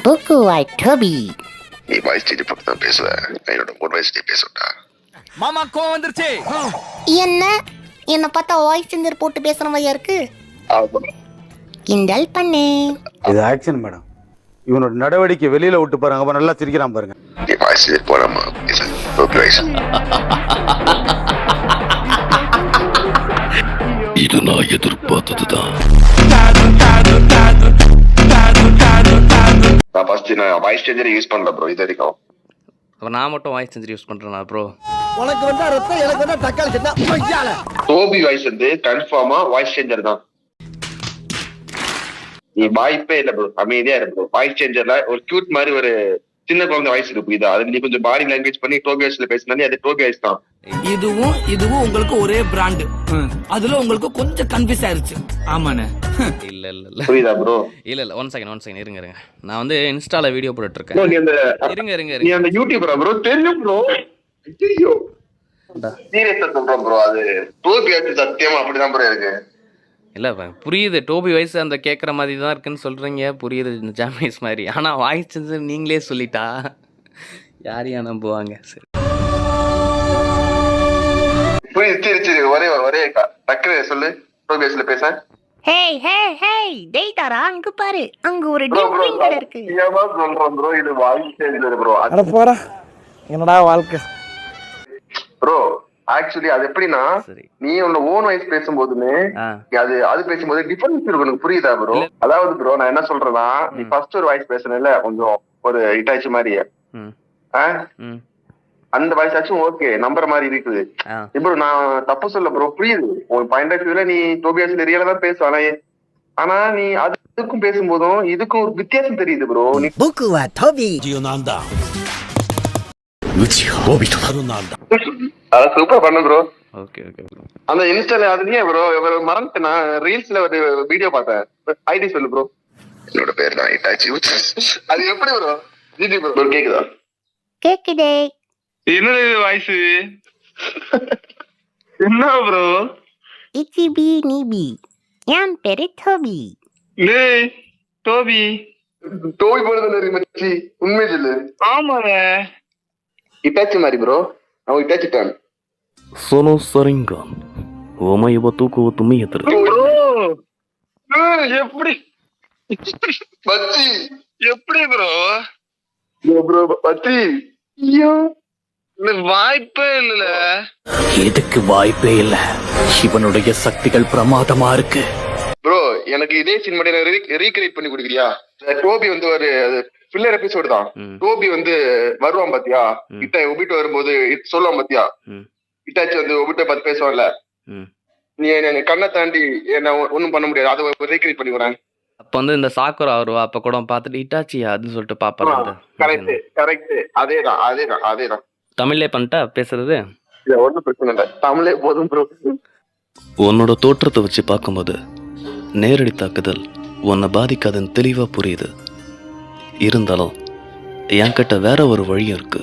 புக்குவாய் டோபி. நீ voice change பண்ணி தான் பேசுவ. என்னோட மூணு வயசுலயே பேசுடா. மாமா கோவம் வந்துருச்சு. என்ன பார்த்தா வாய்ஸ் சேஞ்சர் போட்டு பேசுற மாதிரியா இருக்கு? ஆமா. கிண்டல் பண்ணு. இது ஆக்ஷன் மேடம். இவனோட நடவடிக்கை வெளியில விட்டு பாருங்க. அப்ப நல்லா சிரிக்கிறான் பாருங்க. நீ வாய்ஸ் சேஞ்ச் போடாம பேசு. Okay voice. இது நான் எதிர்பார்த்ததுதான். நான் ஃபர்ஸ்ட் வாய்ஸ் சேஞ்சர் யூஸ் பண்றேன் ப்ரோ. இது வரைக்கும் அப்ப நான் மட்டும் வாய்ஸ் சேஞ்சர் யூஸ் பண்றேனா ப்ரோ? உனக்கு வந்தா ரத்தம், எனக்கு வந்தா தக்காளி சட்னா ஐயால. டோபி வாய்ஸ் வந்து கன்ஃபார்மா வாய்ஸ் சேஞ்சர் தான். நீ வாய்ப்பே இல்ல ப்ரோ. அமைதியா இருக்கு ப்ரோ. வாய்ஸ் சேஞ்சர்ல ஒரு கியூட் மாதிரி ஒரு சின்ன குழந்தை வாய்ஸ் இருக்கு. இதா அது நீ கொஞ்சம் பாடி லாங்குவேஜ் பண்ணி டோபி வாய்ஸ்ல பேசினாலே அது டோபி வாய்ஸ் தான். இதுவும் உங்களுக்கு ஒரே பிராண்ட். அதுல உங்களுக்கு கொஞ்சம் கன்ஃபியூஸ் ஆயிருச்சு. ஆமாண்ணே. இல்ல புரியுதா ப்ரோ? இல்ல ஒன் செகண்ட் இருங்க. நான் வந்து இன்ஸ்டால வீடியோ போட்டுட்டு இருக்கேன். நீ அந்த இருங்க நீ அந்த யூடியூபரா ப்ரோ? தெரியும் ப்ரோ. ஐயோ சீரியஸா சொல்றேன் ப்ரோ. அது டோபி வாய்ஸ் சத்தியமா அப்படிதான் ப்ரோ இருக்கு. இல்ல புரியுது, டோபி வாய்ஸ் அந்த கேட்குற மாதிரி தான் இருக்குன்னு சொல்றீங்க, புரியுது இந்த ஜாமீஸ் மாதிரி. ஆனா வாய்ஸ் சேஞ்சர் நீங்களே சொல்லிட்டா யாரையா நம்புவாங்க? சரி புரியுது. சரி ஒரே டக்குனு சொல்லு. டோபி வாய்ஸ்ல பேச. ஹேய் டேட்டாரா, அங்க பாரு, அங்க ஒரு டிஃபரெண்ட் கடை இருக்கு. ஏமா சொல்றேன் ப்ரோ, இது வாய்ஸ் சேஞ்சர் ப்ரோ. அட போடா, என்னடா வாழ்க்கை ப்ரோ. ஆக்சுவலி அது எப்படின்னா, நீ உன்னோட ஓன் வாய்ஸ் பேசும்போதுமே அது பேசும்போது டிஃபரன்ஸ் இருக்கு. உனக்கு புரியுதா ப்ரோ? அதாவது ப்ரோ நான் என்ன சொல்றேன்னா, நீ ஃபர்ஸ்ட் ஒரு வாய்ஸ் பேசுனல கொஞ்சம் ஒரு இட்டாச்சு மாதிரி, அந்த வாய்ஸ் ஆச்சும் ஓகே நம்புற மாதிரி இருக்குது. இப்போ நான் தப்பு சொல்ல ப்ரோ, புரியுது ஒரு பாயிண்ட் ஆஃப் வியூல நீ டோபி வாய்ஸ் ரியலா தான் பேசுவானே. ஆனா நீ அதுக்கும் பேசும்போதும் இதுக்கும் ஒரு வித்தியாசம் தெரியுது ப்ரோ. நீ புக்குவாய் டோபி அத சூப்பர் பண்ணு ப்ரோ. ஓகே அந்த இன்ஸ்டால அதுலயே ப்ரோ மறந்துட்டு நான் ரீல்ஸ்ல ஒரு வீடியோ பார்த்தேன். ஐடி சொல்லு ப்ரோ. என்னோட பேர் தான் இட்டாச்சி. அது எப்படி ப்ரோ? ஜிஜி ப்ரோ கேக்குதா? கேக்குதே. என்னது வாய்ஸ்? என்ன ப்ரோ? இச்சிபி நீபி. என் பேரு டோபி. டேய் டோபி போடுறது மச்சி, உண்மை சொல்லு. ஆமாங்க இட்டாச்சி மாதிரி ப்ரோ. அவன் இட்டாச்சி டான். சோனோ சரிங்கான் ஓமாய் தூக்கு தும்மி எத்தரு ப்ரோ. எப்படி மச்சி எப்படி ப்ரோ? ப்ரோ மச்சி ஐயோ வாய்ப்பே இல்ல. இதுக்கு வாய்ப்பே இல்ல. இவனுடைய சக்திகள் பிரமாதமா இருக்கு. ப்ரோ எனக்கு இதே சினிமா ரீக்ரியேட் பண்ணி கொடுக்குறியா? டோபி வந்து ஒரு ஃபில்லர் எபிசோடு தான். டோபி வந்து வருவான் பாத்தியா, ஒபிட்டு வரும்போது சொல்லுவான் பாத்தியா, இட்டாச்சி வந்து ஒபிட்ட பார்த்து பேசுவான்ல, நீ கண்ணை தாண்டி என்ன ஒண்ணும் பண்ண முடியாது, அதை ரீக்ரியேட் பண்ணி வரேன். அப்ப வந்து இந்த சாக்குரா வருவா, அப்ப கூட பார்த்துட்டு இட்டாச்சியா அதுன்னு சொல்லிட்டு பாப்பாங்க. கரெக்ட் அதேதான். தமிழ்லே பண்ணிட்டா பேசுறது ஒன்னும் பிரச்சனை இல்லை, தமிழே போதும் ப்ரோ. உன்னோட தோற்றத்தை வச்சு பார்க்கும்போது நேரடி தாக்குதல் உன்னை பாதிக்காதுன்னு தெளிவா புரியுது. இருந்தாலும் என்கிட்ட வேற ஒரு வழியும் இருக்கு.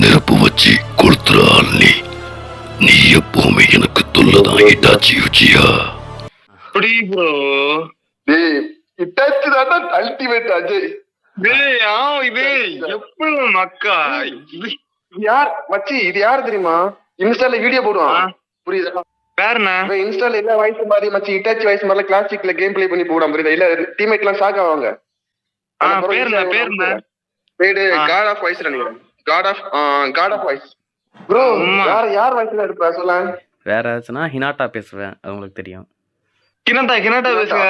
நெருப்பு வச்சு கொளுத்துறாள் நீ எப்பவுமே எனக்கு தொல்லதான் இட்டாச்சி உச்சியா. அப்படி ப்ரோ. டேய் இட்டாச்சி தான் அல்டிமேட் அஜய். டேய் இது எப்படி மக்கா யார் மச்சி? இது யார் தெரியுமா? இன்ஸ்டால வீடியோ போடுவான், புரியுதா? பேர்னா இன்ஸ்டால எல்லா வாய்ஸ் மாதிரி மச்சி இட்டாச்சி வாய்ஸ் மாதிரி கிளாசிக்ல கேம் பிளே பண்ணி போடாம, புரியுதா? இல்ல டீம்மேட் எல்லாம் ஷாக் ஆவாங்க. பேரு காட் ஆஃப் வாய்ஸ் நினைக்கிறேன். God of Voice bro. யார் வாய்ஸ்ல இருப்பா சொல்ல? வேற ஏதாச்சுன்னா ஹினாட்டா பேசுவேன், அது உங்களுக்கு தெரியும். கினாட்டா பேசுங்க.